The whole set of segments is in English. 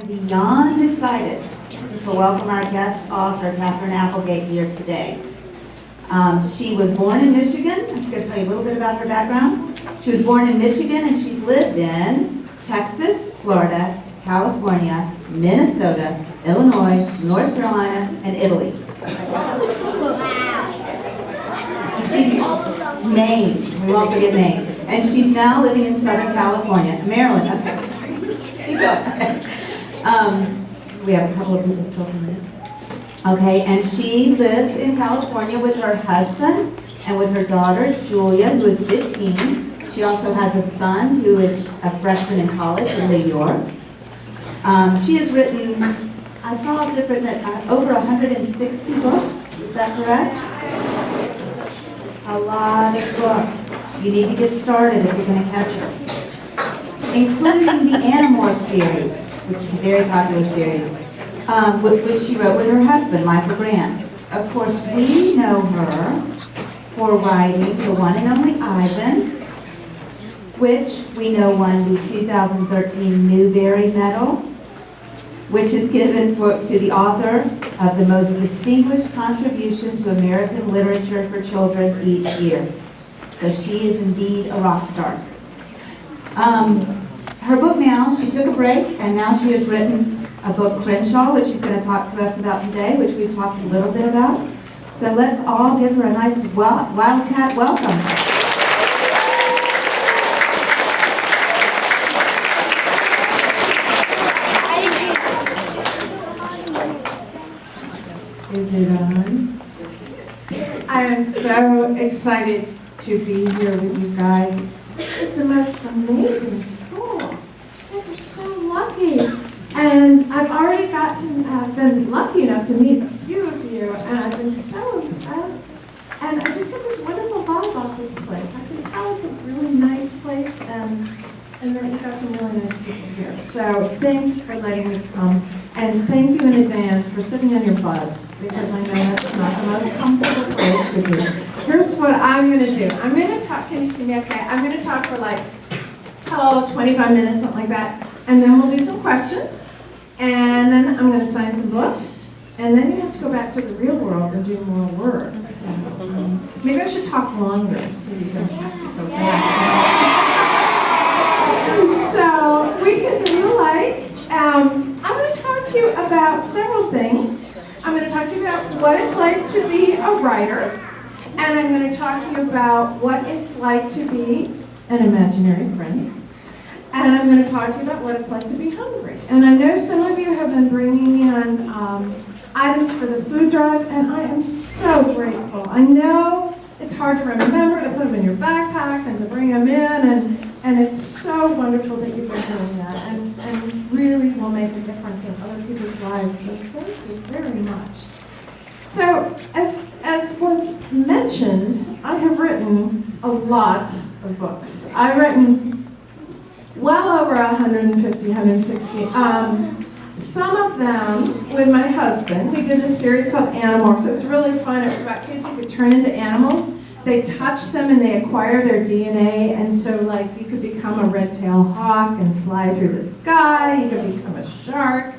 am beyond excited to welcome our guest author, Katherine Applegate, here today. She was born in Michigan. I'm just going to tell you a little bit about her background. She was born in Michigan, and she's lived in Texas, Florida, California, Minnesota, Illinois, North Carolina, and Italy. Maine. We won't forget Maine. And she's now living in Southern California, Maryland. Okay. Keep going. We have a couple of people still coming in. Okay, and she lives in California with her husband and with her daughter, Julia, who is 15. She also has a son who is a freshman in college in New York. She has written, I saw different, over 160 books. Is that correct? A lot of books. You need to get started if you're going to catch her. Including the Animorph series, which is a very popular series, which she wrote with her husband, Michael Grant. Of course, we know her for writing the one and only Ivan, which we know won the 2013 Newbery Medal, which is given to the author of the most distinguished contribution to American literature for children each year. So she is indeed a rock star. Her book now, she took a break, and now she has written a book, Crenshaw, which she's going to talk to us about today, which we've talked a little bit about. So let's all give her a nice Wildcat welcome. Is it on? I am so excited to be here with you guys. It's the most amazing school. You guys are so lucky. And I've already been lucky enough to meet a few of you, and I've been so impressed. And I just get this wonderful vibe off this place. I can tell it's a really nice place, and then you've got some really nice people here. So thank you for letting me come. And thank you in advance for sitting on your butts, because I know that's not the most comfortable place to be. Here's what I'm going to do. I'm going to talk, can you see me okay? I'm going to talk for like, 25 minutes, something like that. And then we'll do some questions. And then I'm going to sign some books. And then you have to go back to the real world and do more work. So maybe I should talk longer so you don't have to go back. So we can do the lights. I'm going to talk to you about several things. I'm going to talk to you about what it's like to be a writer. And I'm going to talk to you about what it's like to be an imaginary friend. And I'm going to talk to you about what it's like to be hungry. And I know some of you have been bringing in items for the food drive, and I am so grateful. I know it's hard to remember to put them in your backpack and to bring them in, and it's so wonderful that you've been doing that, and really will make a difference in other people's lives. So thank you very much. So as was mentioned, I have written a lot of books. I've written well over 150, 160. Some of them with my husband. We did a series called Animorphs. It was really fun. It was about kids who could turn into animals. They touch them and they acquire their DNA, and so like you could become a red-tailed hawk and fly through the sky. You could become a shark.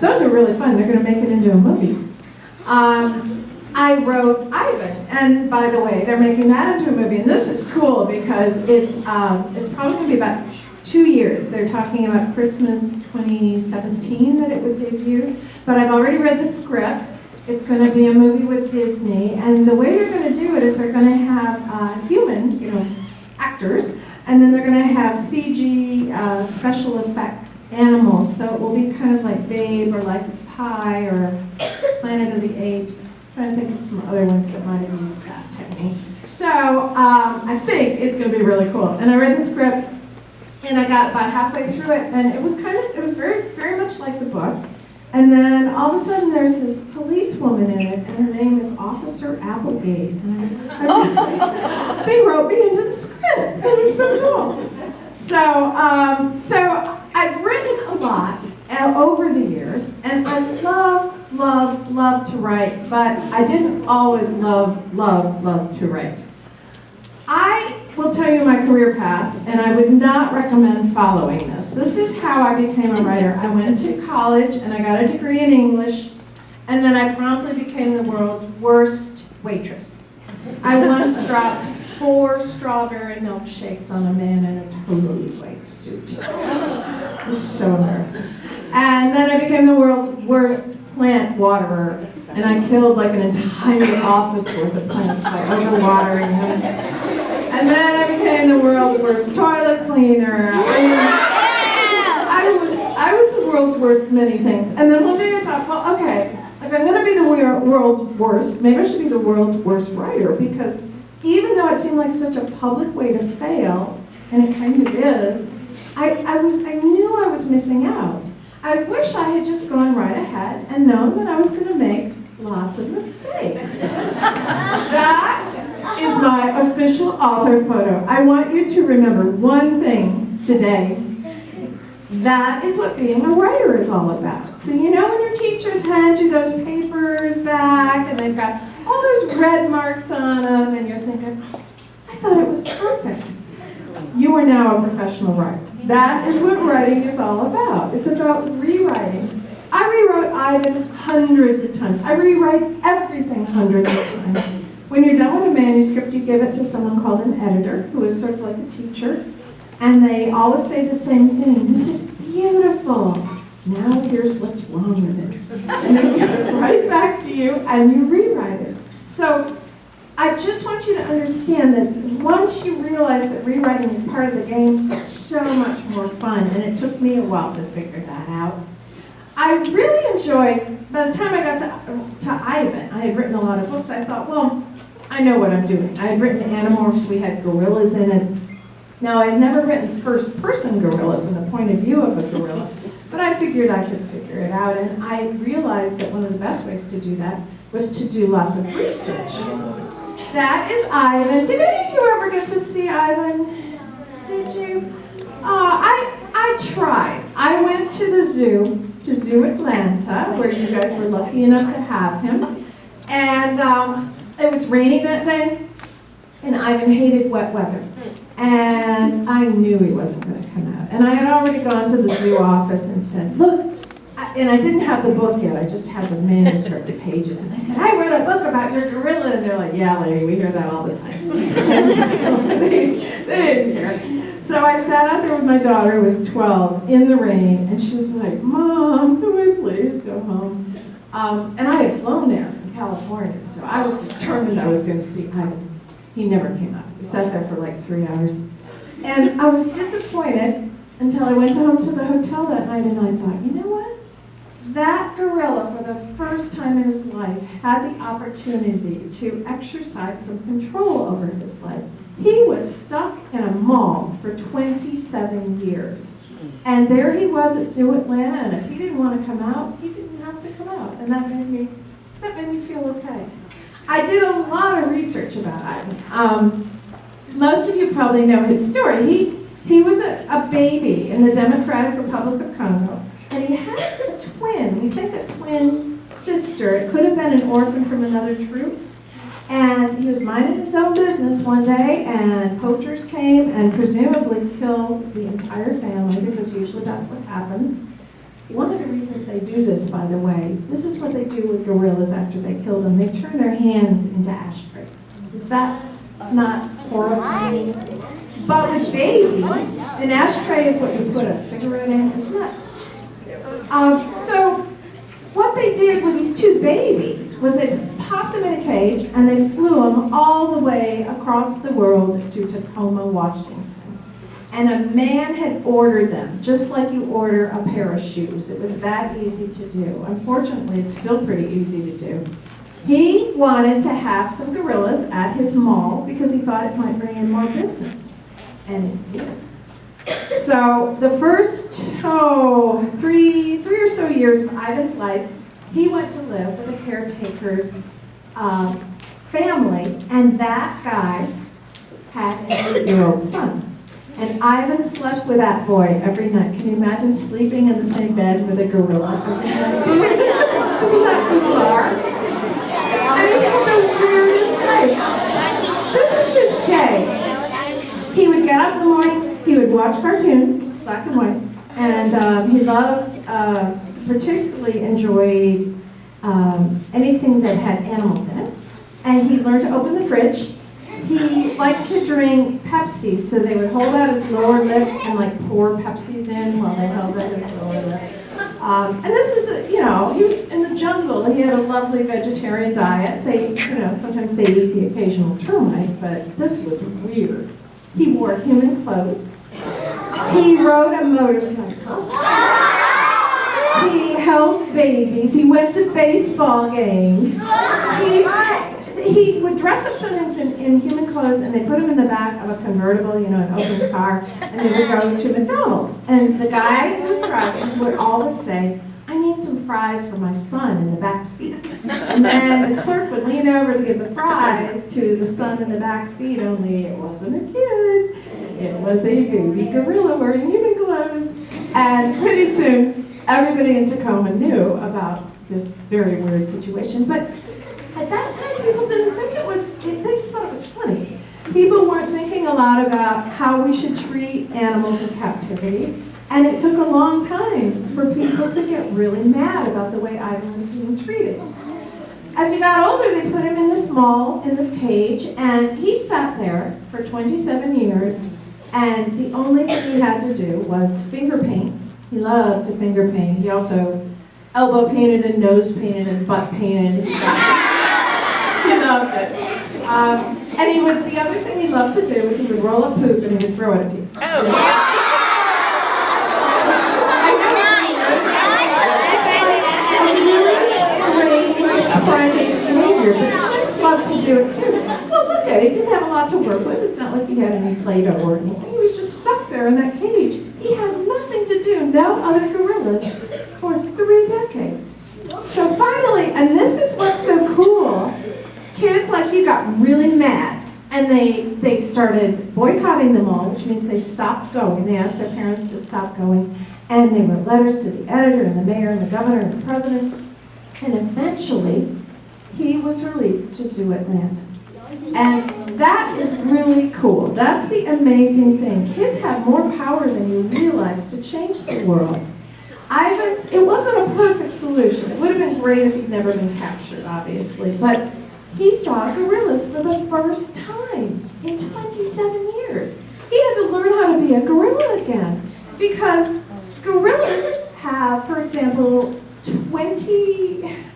Those are really fun. They're going to make it into a movie. I wrote Ivan, and by the way, they're making that into a movie, and this is cool because it's probably going to be about 2 years. They're talking about Christmas 2017 that it would debut, but I've already read the script. It's going to be a movie with Disney, and the way they're going to do it is they're going to have humans, actors, and then they're going to have CG special effects animals, so it will be kind of like Babe or like Pi or Planet of the Apes. I'm trying to think of some other ones that might have used that technique. So I think it's going to be really cool. And I read the script, and I got about halfway through it, and it was very, very much like the book. And then all of a sudden there's this policewoman in it, and her name is Officer Applegate. And they wrote me into the script, so it's so cool. So I've written a lot over the years, and I love to write, but I didn't always love to write. I will tell you my career path, and I would not recommend following this. This is how I became a writer. I went to college and I got a degree in English, and then I promptly became the world's worst waitress. I once dropped 4 strawberry milkshakes on a man in a totally white suit. It was so embarrassing. And then I became the world's worst plant waterer, and I killed like an entire office worth of plants by overwatering them. And then I became the world's worst toilet cleaner. I was the world's worst many things. And then one day I thought, well, okay, if I'm going to be the world's worst, maybe I should be the world's worst writer, because even though it seemed like such a public way to fail, and it kind of is, I knew I was missing out. I wish I had just gone right ahead and known that I was going to make lots of mistakes. That is my official author photo. I want you to remember one thing today. That is what being a writer is all about. So you know when your teachers hand you those papers back and they've got all those red marks on them and you're thinking, oh, I thought it was perfect. You are now a professional writer. That is what writing is all about. It's about rewriting. I rewrote Ivan hundreds of times. I rewrite everything hundreds of times. When you're done with a manuscript, you give it to someone called an editor, who is sort of like a teacher, and they always say the same thing. This is beautiful. Now here's what's wrong with it. And they give it right back to you, and you rewrite it. So I just want you to understand that once you realize that rewriting is part of the game, it's so much more fun, and it took me a while to figure that out. I really enjoyed, by the time I got to Ivan, I had written a lot of books. I thought, well, I know what I'm doing. I had written Animorphs, we had gorillas in it. Now, I had never written first-person gorilla from the point of view of a gorilla, but I figured I could figure it out, and I realized that one of the best ways to do that was to do lots of research. That is Ivan. Did any of you ever get to see Ivan? Did you? I tried. I went to the zoo, to Zoo Atlanta, where you guys were lucky enough to have him. And it was raining that day, and Ivan hated wet weather. And I knew he wasn't going to come out. And I had already gone to the zoo office and said, look, and I didn't have the book yet, I just had the manuscript, the pages. And I said, I wrote a book about your gorilla. And they're like, yeah, lady, we hear that all the time. And so they didn't care. So I sat out there with my daughter, who was 12, in the rain, and she's like, Mom, can we please go home? And I had flown there from California, so I was determined I was going to see Ivan. He never came out. We sat there for like 3 hours. And I was disappointed until I went home to the hotel that night, and I thought, you know what? That gorilla, for the first time in his life, had the opportunity to exercise some control over his life. He was stuck in a mall for 27 years. And there he was at Zoo Atlanta, and if he didn't want to come out, he didn't have to come out. And that made me feel okay. I did a lot of research about Ivan. Most of you probably know his story. He was a baby in the Democratic Republic of Congo, and he had a twin. We think a twin sister. It could have been an orphan from another troop. And he was minding his own business one day, and poachers came and presumably killed the entire family, because usually that's what happens. One of the reasons they do this, by the way, this is what they do with gorillas after they kill them. They turn their hands into ashtrays. Is that not horrifying? But with babies, an ashtray is what you put a cigarette in, isn't it? So what they did with these 2 babies was they popped them in a cage and they flew them all the way across the world to Tacoma, Washington. And a man had ordered them, just like you order a pair of shoes. It was that easy to do. Unfortunately, it's still pretty easy to do. He wanted to have some gorillas at his mall because he thought it might bring in more business. And it did. So the first, 3 or so years of Ivan's life, he went to live with a caretaker's family, and that guy had an 8-year-old son. And Ivan slept with that boy every night. Can you imagine sleeping in the same bed with a gorilla? Isn't that bizarre? And he had the weirdest life. This is his day. get up in the morning, he would watch cartoons, black and white, and he loved, particularly enjoyed anything that had animals in it. And he learned to open the fridge. He liked to drink Pepsi, so they would hold out his lower lip and like pour Pepsis in while they held out his lower lip. And this is, he was in the jungle. He had a lovely vegetarian diet. Sometimes they eat the occasional termite, but this was weird. He wore human clothes. He rode a motorcycle. He held babies. He went to baseball games. He would dress up sometimes in human clothes, and they put him in the back of a convertible, an open car, and they would go to McDonald's. And the guy who was driving would always say, "I need some fries for my son in the back seat." And then the clerk would lean over to give the fries to the son in the back seat, only it wasn't a kid. It was a baby gorilla wearing human clothes. And pretty soon, everybody in Tacoma knew about this very weird situation. But at that time, people didn't think they just thought it was funny. People weren't thinking a lot about how we should treat animals in captivity. And it took a long time for people to get really mad about the way Ivan was being treated. As he got older, they put him in this cage, and he sat there for 27 years, and the only thing he had to do was finger paint. He loved to finger paint. He also elbow painted and nose painted and butt painted. He loved it. And the other thing he loved to do was he would roll up poop and he would throw it at you. Behavior, but kids love to do it too. Well, look at it. He didn't have a lot to work with. It's not like he had any Play-Doh or anything. He was just stuck there in that cage. He had nothing to do, no other gorillas, for 3 decades. So finally, and this is what's so cool, kids like you got really mad, and they started boycotting them all, which means they stopped going. They asked their parents to stop going, and they wrote letters to the editor and the mayor and the governor and the president, and eventually he was released to Zoo Atlanta. And that is really cool. That's the amazing thing. Kids have more power than you realize to change the world. It wasn't a perfect solution. It would have been great if he'd never been captured, obviously, but he saw gorillas for the first time in 27 years. He had to learn how to be a gorilla again, because gorillas have, for example,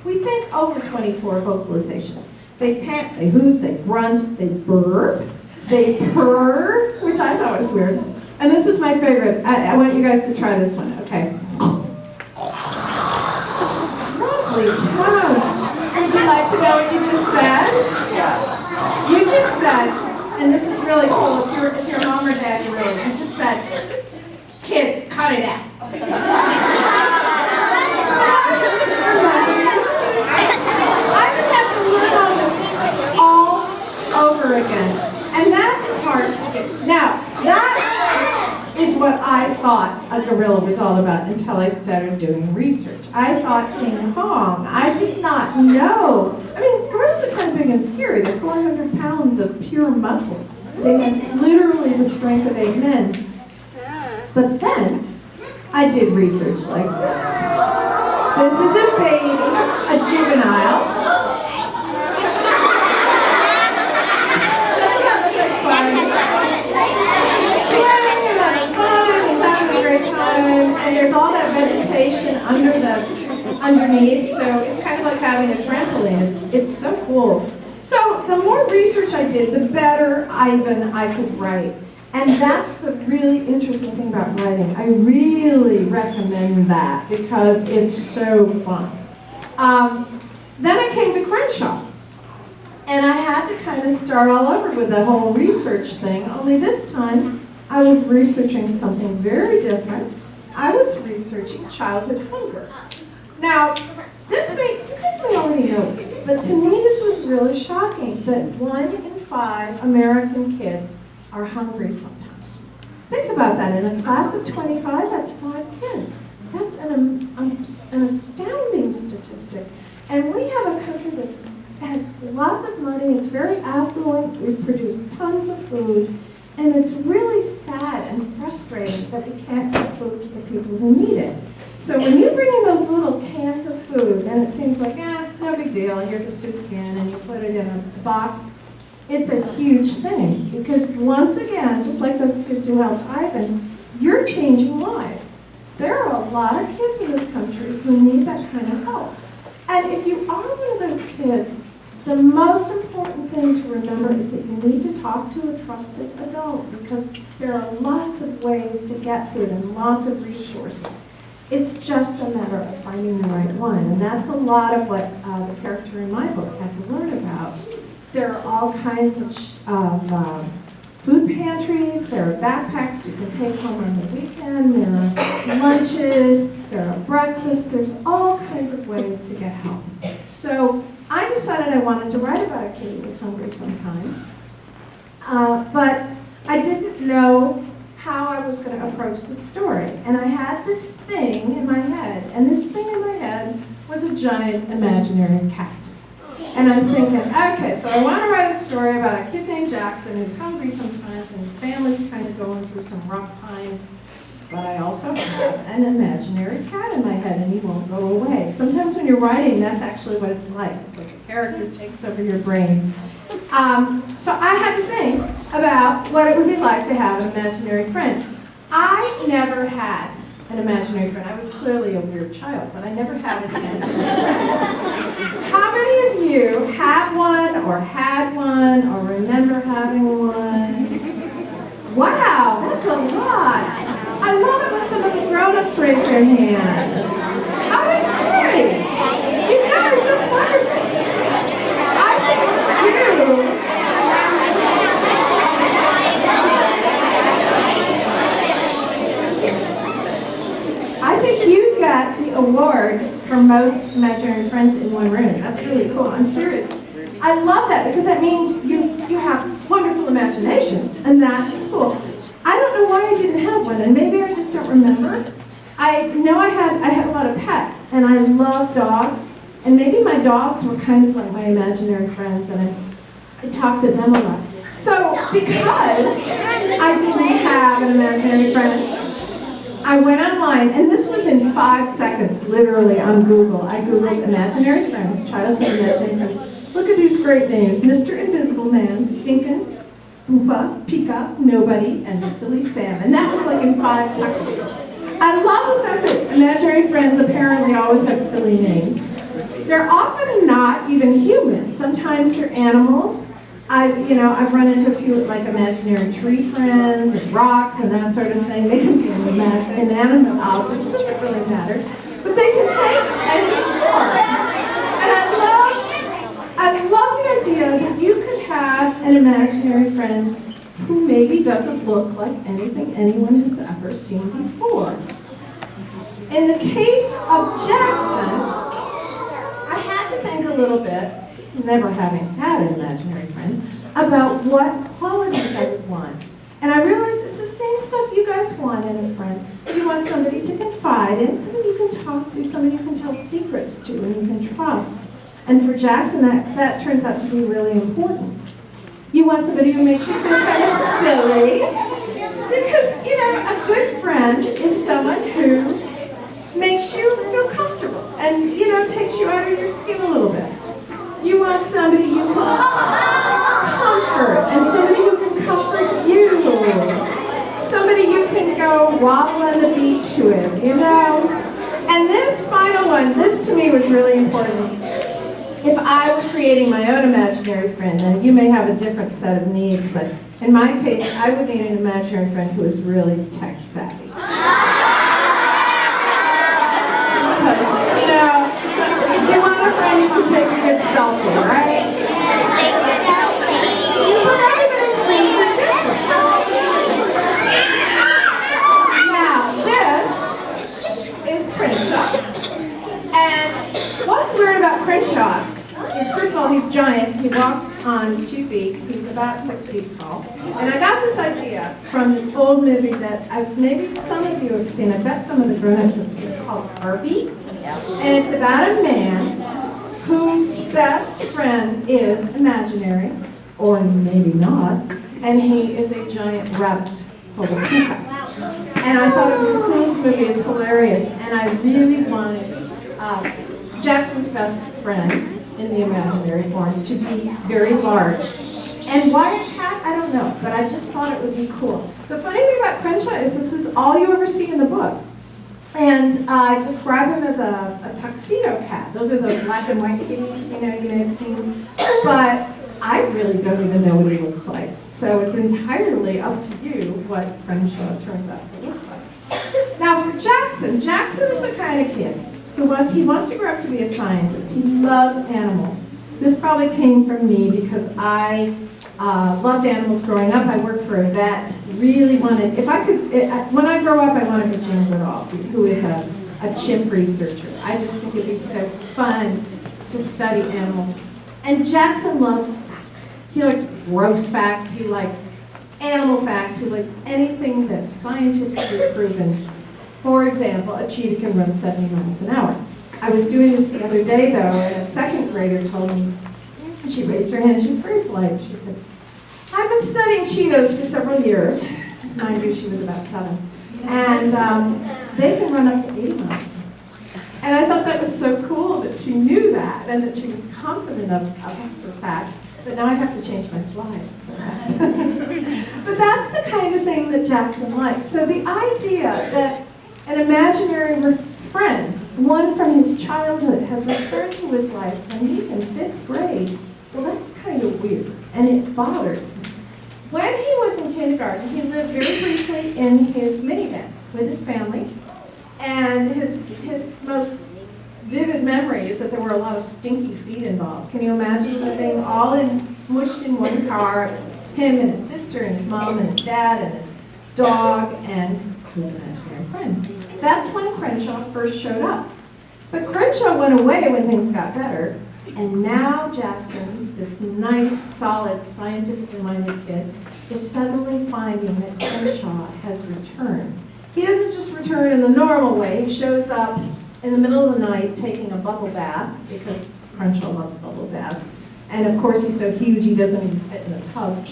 we think over 24 vocalizations. They pant, they hoot, they grunt, they burp, they purr, which I thought was weird. And this is my favorite. I want you guys to try this one, okay? Lovely tone. Would you like to know what you just said? Yeah. You just said, and this is really cool, if you're mom or dad, you really, you just said, "Kids, cut it out." Over again. And that is hard to do. Now, that is what I thought a gorilla was all about until I started doing research. I thought King Kong. I did not know. I mean, gorillas are kind of big and scary. They're 400 pounds of pure muscle. They have literally the strength of 8 men. But then, I did research like this. This is a baby, a juvenile. And there's all that vegetation underneath, so it's kind of like having a trampoline. It's so cool. So the more research I did, the better I could write. And that's the really interesting thing about writing. I really recommend that because it's so fun. Then I came to Crenshaw. And I had to kind of start all over with the whole research thing, only this time I was researching something very different. I was researching childhood hunger. Now, you guys may already know this, but to me this was really shocking that 1 in 5 American kids are hungry sometimes. Think about that. In a class of 25, that's 5 kids. That's an astounding statistic. And we have a country that has lots of money, it's very affluent, we produce tons of food, And it's really sad and frustrating that we can't get food to the people who need it. So when you bring in those little cans of food, and it seems like, no big deal, here's a soup can, and you put it in a box, it's a huge thing. Because once again, just like those kids who helped Ivan, you're changing lives. There are a lot of kids in this country who need that kind of help. And if you are one of those kids, the most important thing to remember is that you need to talk to a trusted adult, because there are lots of ways to get food and lots of resources. It's just a matter of finding the right one, and that's a lot of what the character in my book had to learn about. There are all kinds of food pantries, there are backpacks you can take home on the weekend, there are lunches, there are breakfasts, there's all kinds of ways to get help. So I decided I wanted to write about a kid who was hungry sometime, but I didn't know how I was going to approach the story. And I had this thing in my head, and this thing in my head was a giant imaginary cat. And I'm thinking, okay, so I want to write a story about a kid named Jackson who's hungry sometimes, and his family's kind of going through some rough times. But I also have an imaginary cat in my head, and he won't go away. Sometimes when you're writing, that's actually what it's like. It's like a character takes over your brain. So I had to think about what it would be like to have an imaginary friend. I never had an imaginary friend. I was clearly a weird child, but I never had an imaginary friend. How many of you have one, or had one, or remember having one? Wow, that's a lot. I love it when some of the grown-ups raise their hands. Oh, that's great. You guys, that's wonderful. I think you got the award for most imaginary friends in one room. That's really cool. I'm serious. I love that, because that means you have wonderful imaginations, and that is cool. I don't know why I didn't have one, and maybe I just don't remember. I know I had a lot of pets, and I love dogs, and maybe my dogs were kind of like my imaginary friends, and I talked to them a lot. So because I didn't have an imaginary friend, I went online, and this was in 5 seconds, literally, on Google. I Googled imaginary friends, childhood imaginary friends. Look at these great names: Mr. Invisible Man, Stinkin', Oopa, Pika, Nobody, and Silly Sam. And that was like in 5 seconds. I love the fact that imaginary friends apparently always have silly names. They're often not even human. Sometimes they're animals. I've run into a few like imaginary tree friends and rocks and that sort of thing. They can be an inanimate object. It doesn't really matter. But they can take any form. And I love the idea that you could have an imaginary friend who maybe doesn't look like anything anyone has ever seen before. In the case of Jackson, I had to think a little bit, never having had an imaginary friend, about what qualities I would want. And I realized it's the same stuff you guys want in a friend. You want somebody to confide in, somebody you can talk to, somebody you can tell secrets to and you can trust. And for Jackson, that turns out to be really important. You want somebody who makes you feel kind of silly, because, a good friend is someone who makes you feel comfortable and, takes you out of your skin a little bit. You want somebody you can comfort, and somebody who can comfort you. Somebody you can go waddle on the beach with, And this final one, this to me was really important. If I were creating my own imaginary friend, and you may have a different set of needs, but in my case, I would need an imaginary friend who is really tech savvy. You want a friend who can take a good selfie, right? Everybody's needs are different. Now, this is Crenshaw. And what's weird about Crenshaw is, first of all, he's giant. He walks on 2 feet. He's about 6 feet tall. And I got this idea from this old movie that maybe some of you have seen. I bet some of the grown-ups have seen it, called Harvey. And it's about a man whose best friend is imaginary, or maybe not. and he is a giant rabbit called a puka. And I thought it was the coolest movie. It's hilarious, and I really wanted Jackson's best friend in the imaginary form to be very large. And why a cat, I don't know, but I just thought it would be cool. The funny thing about Crenshaw is this is all you ever see in the book. And I describe him as a tuxedo cat. Those are the black and white kitties, you may have seen. But I really don't even know what he looks like. So it's entirely up to you what Crenshaw turns out to look like. Now for Jackson, Jackson is the kind of kid who wants to grow up to be a scientist. He loves animals. This probably came from me because I loved animals growing up. I worked for a vet. Really wanted, if I could, when I grow up, I want to be Jane Goodall, who is a chimp researcher. I just think it'd be so fun to study animals. And Jackson loves facts. He likes gross facts. He likes animal facts. He likes anything that's scientifically proven. For example, a cheetah can run 70 miles an hour. I was doing this the other day, though, and a second grader told me, she raised her hand, she was very polite. She said, I've been studying cheetahs for several years. Mind you, she was about 7. And they can run up to 80 miles an hour. And I thought that was so cool that she knew that and that she was confident of her facts. But now I have to change my slides. So but that's the kind of thing that Jackson likes. So the idea that an imaginary friend, one from his childhood, has returned to his life when he's in 5th grade, well, that's kind of weird, and it bothers him. When he was in kindergarten, he lived very briefly in his minivan with his family, and his most vivid memory is that there were a lot of stinky feet involved. Can you imagine living all smushed in one car? It was him and his sister and his mom and his dad and his dog and his imaginary friend. That's when Crenshaw first showed up. But Crenshaw went away when things got better, and now Jackson, this nice, solid, scientifically minded kid, is suddenly finding that Crenshaw has returned. He doesn't just return in the normal way. He shows up in the middle of the night taking a bubble bath, because Crenshaw loves bubble baths. And of course he's so huge he doesn't even fit in a tub.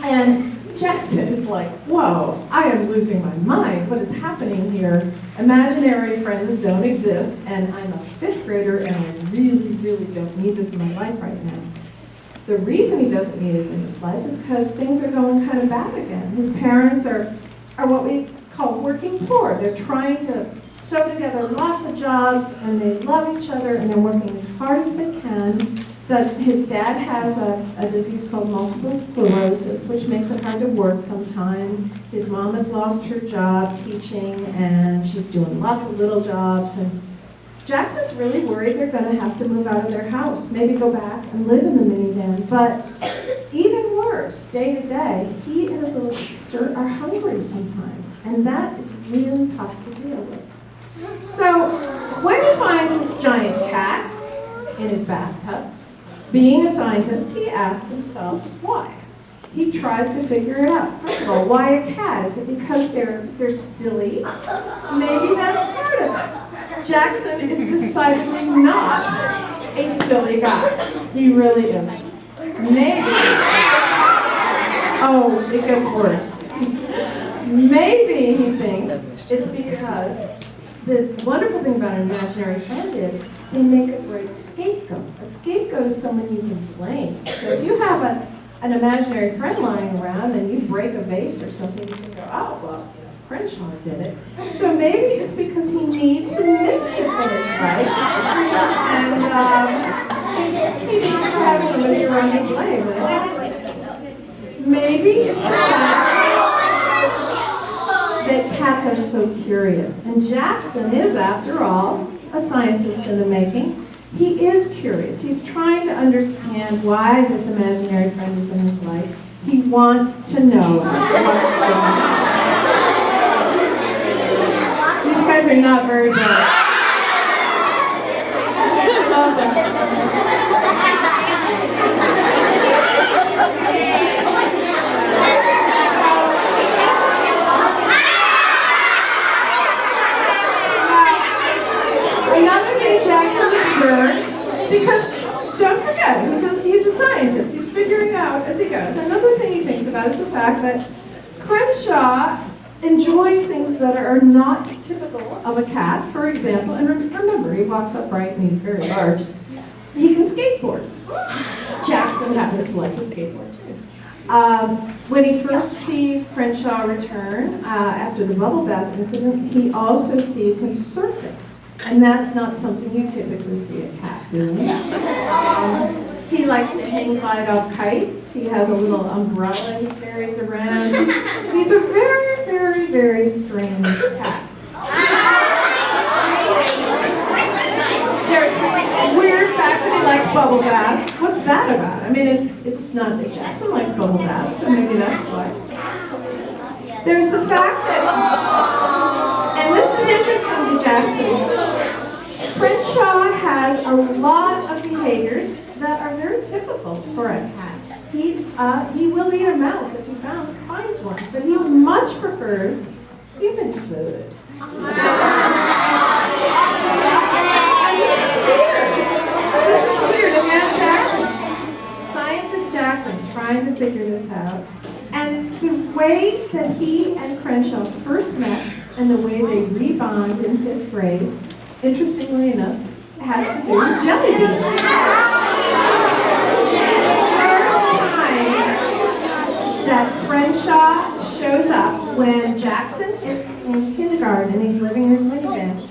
And Jackson is like, whoa, I am losing my mind. What is happening here? Imaginary friends don't exist, and I'm a 5th grader, and I really, really don't need this in my life right now. The reason he doesn't need it in his life is because things are going kind of bad again. His parents are what we call working poor. They're trying to sew together lots of jobs, and they love each other, and they're working as hard as they can. But his dad has a disease called multiple sclerosis, which makes it hard to work sometimes. His mom has lost her job teaching, and she's doing lots of little jobs. And Jackson's really worried they're going to have to move out of their house, maybe go back and live in the minivan. But even worse, day to day, he and his little sister are hungry sometimes, and that is really tough to deal with. So when he finds this giant cat in his bathtub, being a scientist, he asks himself why. He tries to figure it out. First of all, why a cat? Is it because they're silly? Maybe that's part of it. Jackson is decidedly not a silly guy. He really isn't. Maybe, oh, it gets worse. Maybe he thinks it's because the wonderful thing about an imaginary friend is they make a great scapegoat. A scapegoat is someone you can blame. So if you have an imaginary friend lying around and you break a vase or something, you can go, oh, well, Crenshaw did it. So maybe it's because he needs some mischief in his life, and he needs to have somebody around to blame. Maybe it's the fact that cats are so curious. And Jackson is, after all, a scientist in the making. He is curious. He's trying to understand why this imaginary friend is in his life. He wants to know what's going on. These guys are not very good. I love them. Another thing Jackson observes, because don't forget, he's a scientist. He's figuring out as he goes. Another thing he thinks about is the fact that Crenshaw enjoys things that are not typical of a cat. For example, and remember, he walks upright and he's very large. He can skateboard. Jackson happens to like to skateboard too. When he first sees Crenshaw return after the bubble bath incident, he also sees him surfing. And that's not something you typically see a cat doing. He likes to hang glide off kites. He has a little umbrella he carries around. He's a very, very, very strange cat. There's a weird fact that he likes bubble baths. What's that about? I mean, it's not that Jackson likes bubble baths, so maybe that's why. There's the fact that, and this is interesting to Jackson, Crenshaw has a lot of behaviors that are very typical for a cat. He will eat a mouse if he finds one, but he much prefers human food. And this is weird. And now Jackson, scientist Jackson, trying to figure this out. And the way that he and Crenshaw first met and the way they rebond in 5th grade, interestingly enough, has to do with jelly beans. The first time that Crenshaw shows up when Jackson is in kindergarten and he's living in his minivan,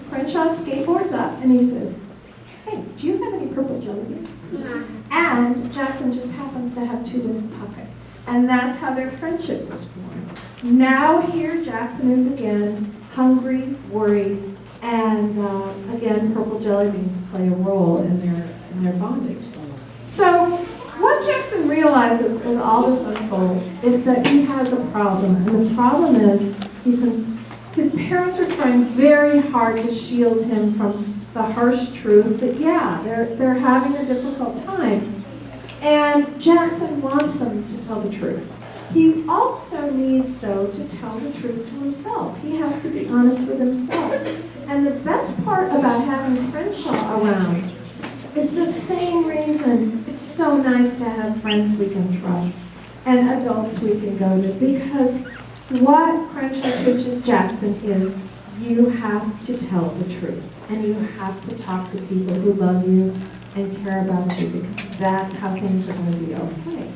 Crenshaw skateboards up and he says, "Hey, do you have any purple jelly beans?" And Jackson just happens to have 2 in his pocket. And that's how their friendship was born. Now here Jackson is again, hungry, worried, and again, purple jelly beans play a role in their bonding. So what Jackson realizes as all this unfolds is that he has a problem, and the problem is his parents are trying very hard to shield him from the harsh truth that yeah, they're having a difficult time. And Jackson wants them to tell the truth. He also needs, though, to tell the truth to himself. He has to be honest with himself. And the best part about having Crenshaw around is the same reason it's so nice to have friends we can trust and adults we can go to. Because what Crenshaw teaches Jackson is you have to tell the truth. And you have to talk to people who love you and care about you, because that's how things are going to be okay.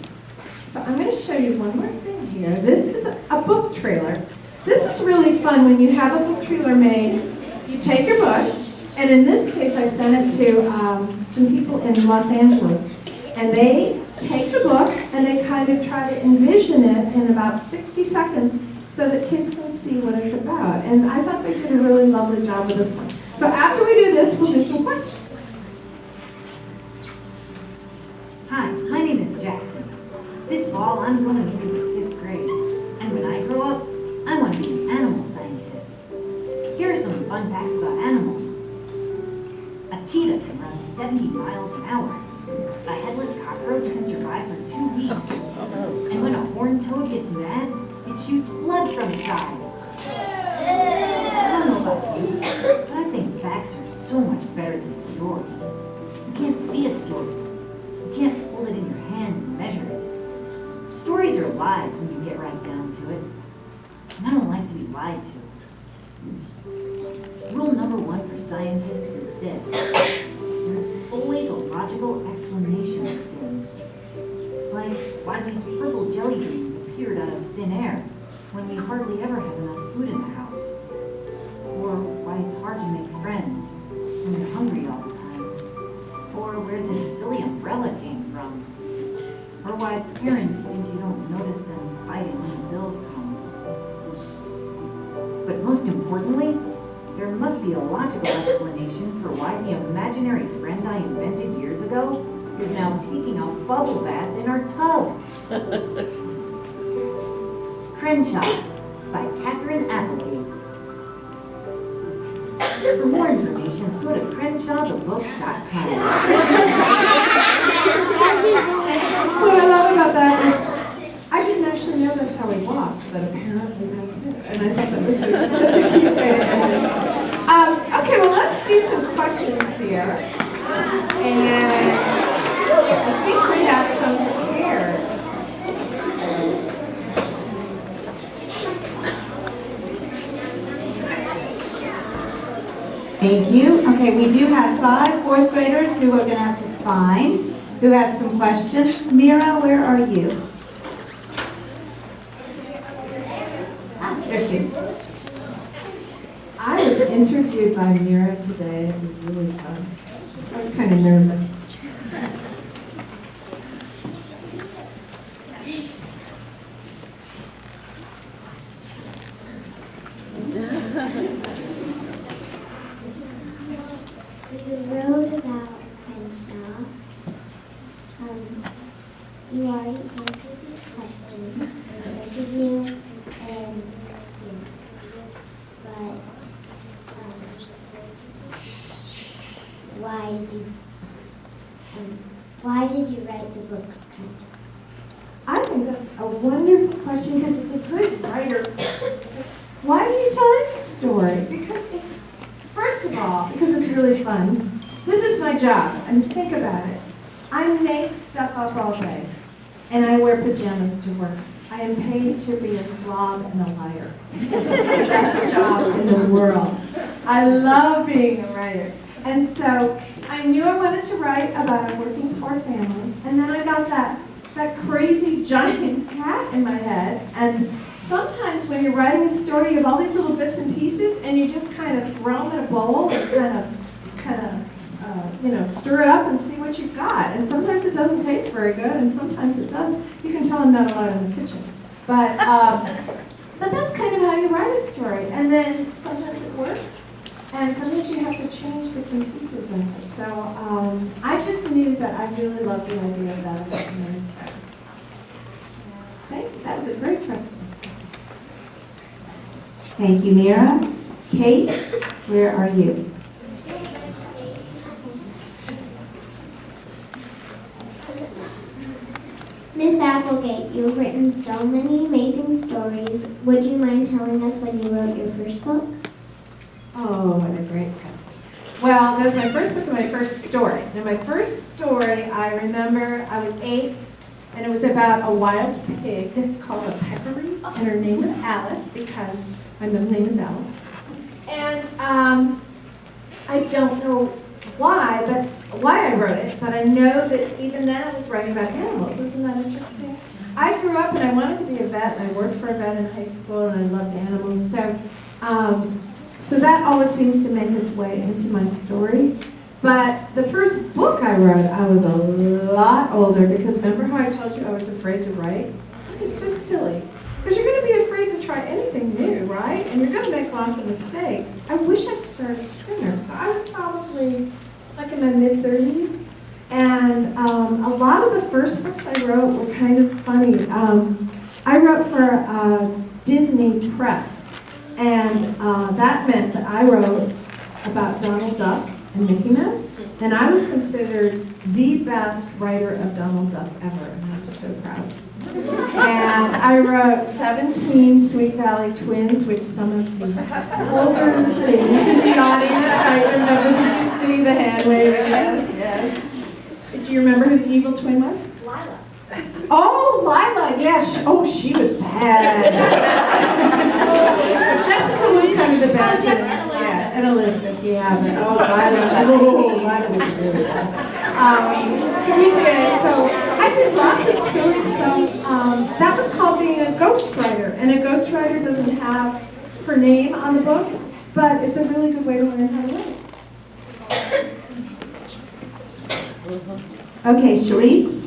So I'm going to show you one more thing here. This is a book trailer. This is really fun when you have a book trailer made. You take your book, and in this case I sent it to some people in Los Angeles, and they take the book and they kind of try to envision it in about 60 seconds so that kids can see what it's about. And I thought they did a really lovely job with this one. So after we do this, we'll do some questions. Hi, my name is Jackson. This fall, I'm going into the 5th grade. And when I grow up, I want to be an animal scientist. Here are some fun facts about animals. A cheetah can run 70 miles an hour. A headless cockroach can survive for 2 weeks. And when a horned toad gets mad, it shoots blood from its eyes. I don't know about you, but I think facts are so much better than stories. You can't see a story. You can't hold it in your hand and measure it. Stories are lies when you get right down to it. And I don't like to be lied to. Rule number 1 for scientists is this. There is always a logical explanation of things. Like why these purple jelly beans appeared out of thin air when we hardly ever have enough food in the house. Or why it's hard to make friends when you're hungry all the time. Or where this silly umbrella came from. Or why parents think you don't notice them fighting when the bills come. But most importantly, there must be a logical explanation for why the imaginary friend I invented years ago is now taking a bubble bath in our tub. Crenshaw by Katherine Applegate. For more information, go to CrenshawTheBook.com. What I love about that is I didn't actually know that's how he walked, but apparently that's it. And I thought that was such a cute way to end it. Okay, well, let's do some questions here. And I think we have some prepared. Thank you. Okay, we do have 5 fourth graders who are going to have to find, who have some questions. Mira, where are you? Ah, there she is. I was interviewed by Mira today. It was really fun. I was kind of nervous. You wrote about Crenshaw. You already answered this question in the interview, and why did you write the book Crenshaw? I think that's a wonderful question because it's a good writer. Why do you tell any story? Because it's, first of all, because it's really fun. This is my job. I mean, think about it. I make stuff up all day, and I wear pajamas to work. I am paid to be a slob and a liar. It's the best job in the world. I love being a writer. And so I knew I wanted to write about a working poor family, and then I got that crazy giant cat in my head. And sometimes when you're writing a story, you have all these little bits and pieces, and you just kind of throw them in a bowl and kind of stir it up and see what you've got. And sometimes it doesn't taste very good, and sometimes it does. You can tell I'm not allowed in the kitchen. But that's kind of how you write a story. And then sometimes it works, and sometimes you have to change bits and pieces of it. So I just knew that I really loved the idea of that imaginary character. Thank you. That was a great question. Thank you, Mira. Kate, where are you? Miss Applegate, you've written so many amazing stories. Would you mind telling us when you wrote your first book? Oh, what a great question. Well, that was my first book and my first story. Now, my first story, I remember I was 8, and it was about a wild pig called a peccary, and her name was Alice because my middle name is Alice. And I don't know why I wrote it, but I know that even then I was writing about animals. Isn't that interesting? I grew up and I wanted to be a vet, and I worked for a vet in high school, and I loved animals. So that always seems to make its way into my stories. But the first book I wrote, I was a lot older, because remember how I told you I was afraid to write? It was so silly. Because you're going to be afraid to try anything new, right? And you're going to make lots of mistakes. I wish I'd started sooner. So I was probably like in my mid-30s. And a lot of the first books I wrote were kind of funny. I wrote for Disney Press. And that meant that I wrote about Donald Duck and Mickey Mouse. And I was considered the best writer of Donald Duck ever. And I was so proud. And I wrote 17 Sweet Valley Twins, which some of the older ladies in the audience might remember. Did you see the hand waving? Yes. Do you remember who the evil twin was? Lila. Oh, Lila, yeah. She was bad. Jessica was kind of the bad twin. Yeah, and Elizabeth, yeah. But, Lila was really bad. So we did. So I did lots of silly stuff. That was called being a ghostwriter. And a ghostwriter doesn't have her name on the books, but it's a really good way to learn how to write. Okay, Charisse.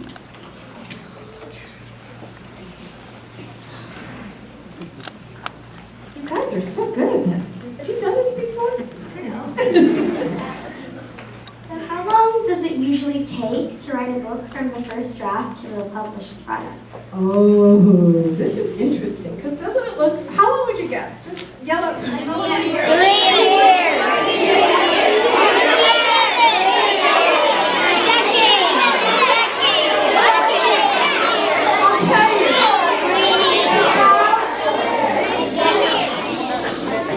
You guys are so good at this. Have you done this before? How long does it usually take to write a book from the first draft to the published product? Oh, this is interesting, because doesn't it look, how long would you guess? Just yell out to me. How long would you guess? 3 years. I'll tell you.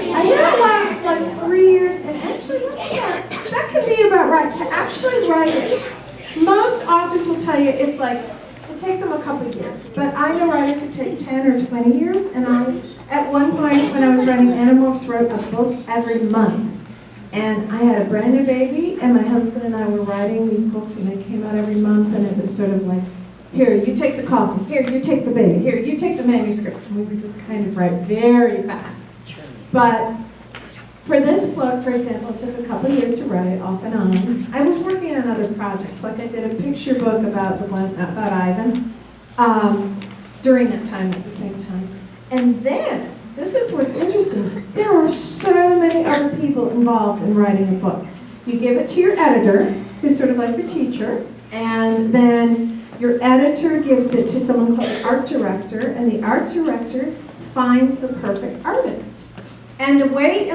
I hear like 3 years, and actually, that can be about right. To actually write it, most authors will tell you it takes them a couple of years. But I know writers who take 10 or 20 years, and I, at one point when I was writing Animorphs, wrote a book every month. And I had a brand new baby, and my husband and I were writing these books, and they came out every month, and it was sort of like, here, you take the coffee, here, you take the baby, here, you take the manuscript. And we would just kind of write very fast. But for this book, for example, it took a couple of years to write, off and on. I was working on other projects, like I did a picture book about Ivan during that time at the same time. And then, this is what's interesting, there are so many other people involved in writing a book. You give it to your editor, who's sort of like your teacher, and then your editor gives it to someone called the art director, and the art director finds the perfect artist. And the way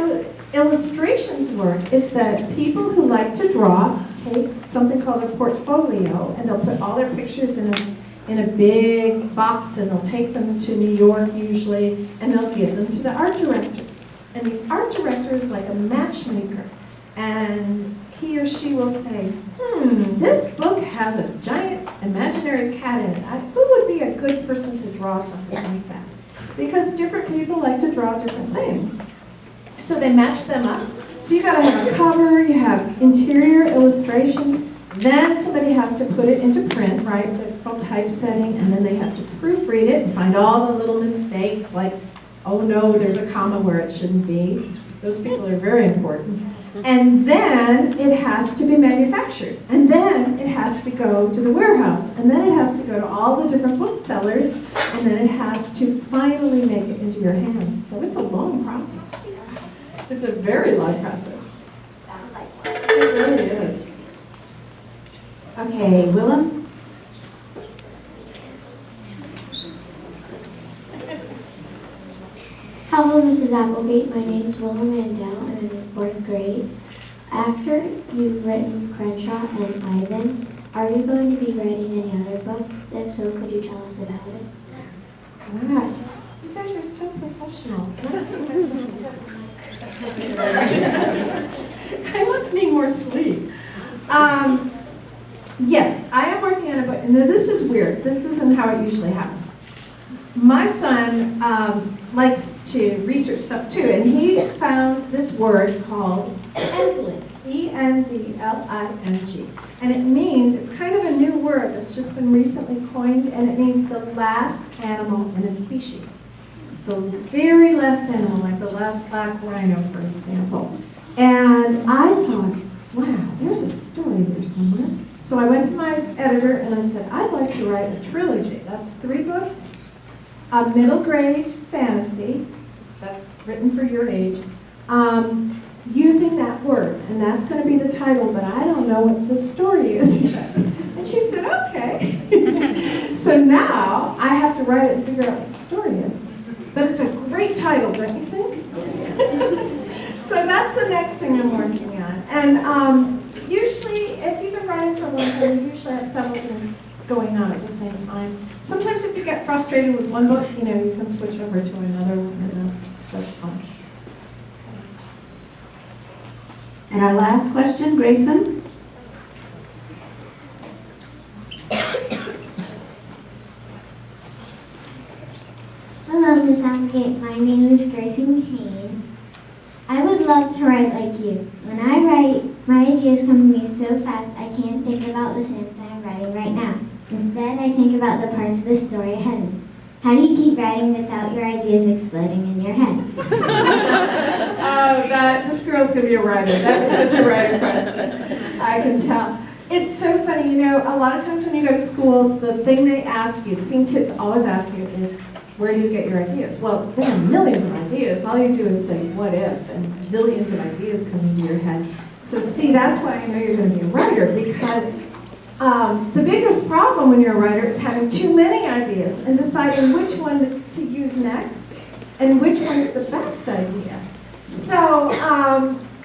illustrations work is that people who like to draw take something called a portfolio, and they'll put all their pictures in a big box, and they'll take them to New York usually, and they'll give them to the art director. And the art director is like a matchmaker, and he or she will say, this book has a giant imaginary cat in it. Who would be a good person to draw something like that? Because different people like to draw different things. So they match them up. So you gotta have a cover, you have interior illustrations, then somebody has to put it into print, right? It's called typesetting, and then they have to proofread it and find all the little mistakes, like, oh no, there's a comma where it shouldn't be. Those people are very important. And then it has to be manufactured. And then it has to go to the warehouse. And then it has to go to all the different booksellers. And then it has to finally make it into your hands. So it's a long process. It's a very long process. It really is. Okay, Willem? Hello, Mrs. Applegate. My name is Willow Mandel, and I'm in 4th grade. After you've written Crenshaw and Ivan, are you going to be writing any other books? If so, could you tell us about it? Wow. You guys are so professional. I must need more sleep. Yes, I am working on a book, and this is weird. This isn't how it usually happens. My son likes to research stuff too, and he found this word called endling, E-N-D-L-I-N-G. And it means, it's kind of a new word that's just been recently coined, and it means the last animal in a species. The very last animal, like the last black rhino, for example. And I thought, wow, there's a story there somewhere. So I went to my editor and I said, I'd like to write a trilogy. That's 3 books, a middle grade fantasy, that's written for your age, using that word. And that's going to be the title, but I don't know what the story is yet. And she said, okay. So now I have to write it and figure out what the story is. But it's a great title, don't you think? So that's the next thing I'm working on. And usually, if you've been writing for a long time, you usually have several things going on at the same time. Sometimes if you get frustrated with one book, you can switch over to another one, and that's fun. And our last question, Grayson? Hello, Miss Applegate. My name is Grayson Kane. I would love to write like you. When I write, my ideas come to me so fast I can't think about the sentence I'm writing right now. Instead, I think about the parts of the story ahead of me. How do you keep writing without your ideas exploding in your head? This girl's going to be a writer. That was such a writer question. I can tell. It's so funny, a lot of times when you go to schools, the thing they ask you, the thing kids always ask you is, where do you get your ideas? Well, there are millions of ideas. All you do is say, what if? And zillions of ideas come into your head. So see, that's why I know you're going to be a writer, because the biggest problem when you're a writer is having too many ideas and deciding which one to use next and which one is the best idea. So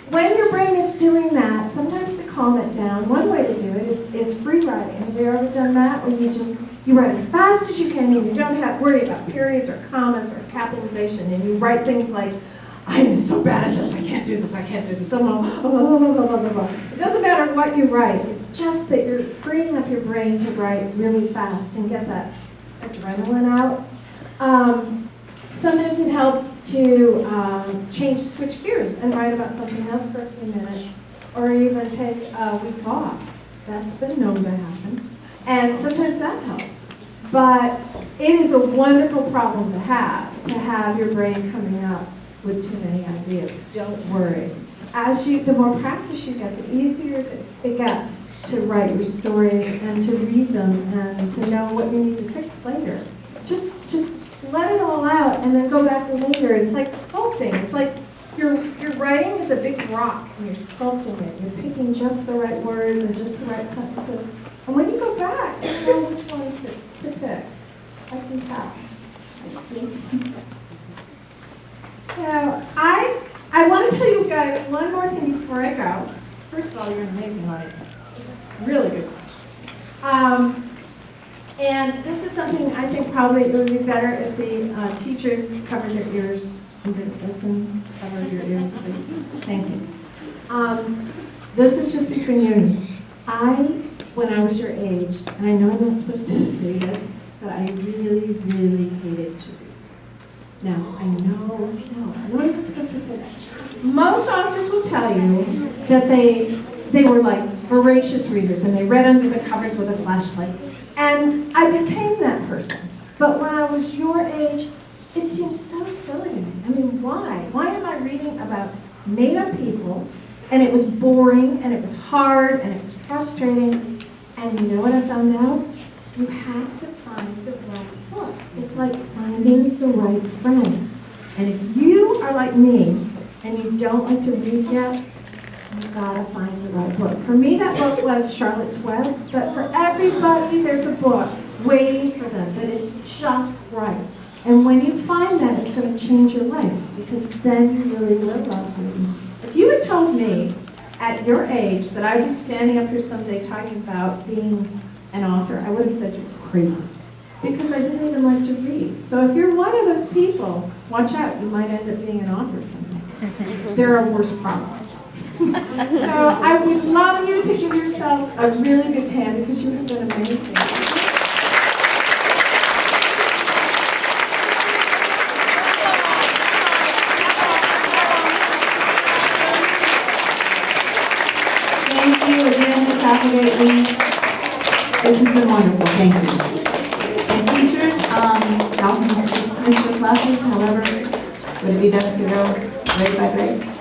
when your brain is doing that, sometimes to calm it down, one way to do it is free writing. Have you ever done that? Where you write as fast as you can, and you don't have to worry about periods or commas or capitalization, and you write things like, I am so bad at this, I can't do this, I can't do this. It doesn't matter what you write, it's just that you're freeing up your brain to write really fast and get that adrenaline out. Sometimes it helps to switch gears and write about something else for a few minutes, or even take a week off. That's been known to happen. And sometimes that helps. But it is a wonderful problem to have your brain coming up with too many ideas. Don't worry. The more practice you get, the easier it gets to write your stories and to read them and to know what you need to fix later. Just let it all out and then go back later. It's like sculpting. It's like your writing is a big rock and you're sculpting it. You're picking just the right words and just the right sentences. And when you go back, you know which ones to pick. I can tell. So I want to tell you guys one more thing before I go. First of all, you're an amazing audience. Really good questions. And this is something I think probably it would be better if the teachers covered their ears and didn't listen, covered your ears. Thank you. This is just between you and me. When I was your age, and I know I'm not supposed to say this, but I really, really hated to read. Now, I know I'm not supposed to say that. Most authors will tell you that they were like voracious readers and they read under the covers with a flashlight. And I became that person. But when I was your age, it seems so silly to me. I mean, why? Why am I reading about made-up people, and it was boring, and it was hard, and it was frustrating, and you know what I found out? You have to find the right book. It's like finding the right friend. And if you are like me, and you don't like to read yet, you've got to find the right book. For me, that book was Charlotte's Web, but for everybody, there's a book waiting for them that is just right. And when you find that, it's going to change your life, because then you really will love reading. If you had told me at your age that I'd be standing up here someday talking about being an author, I would have said you're crazy, because I didn't even like to read. So if you're one of those people, watch out, you might end up being an author someday. There are worse problems. So I would love you to give yourselves a really big hand, because you have done amazing. Thank you again, Ms. Applegate. This has been wonderful. Thank you. And teachers, y'all can dismiss your classes. However, would it be best to go grade by grade?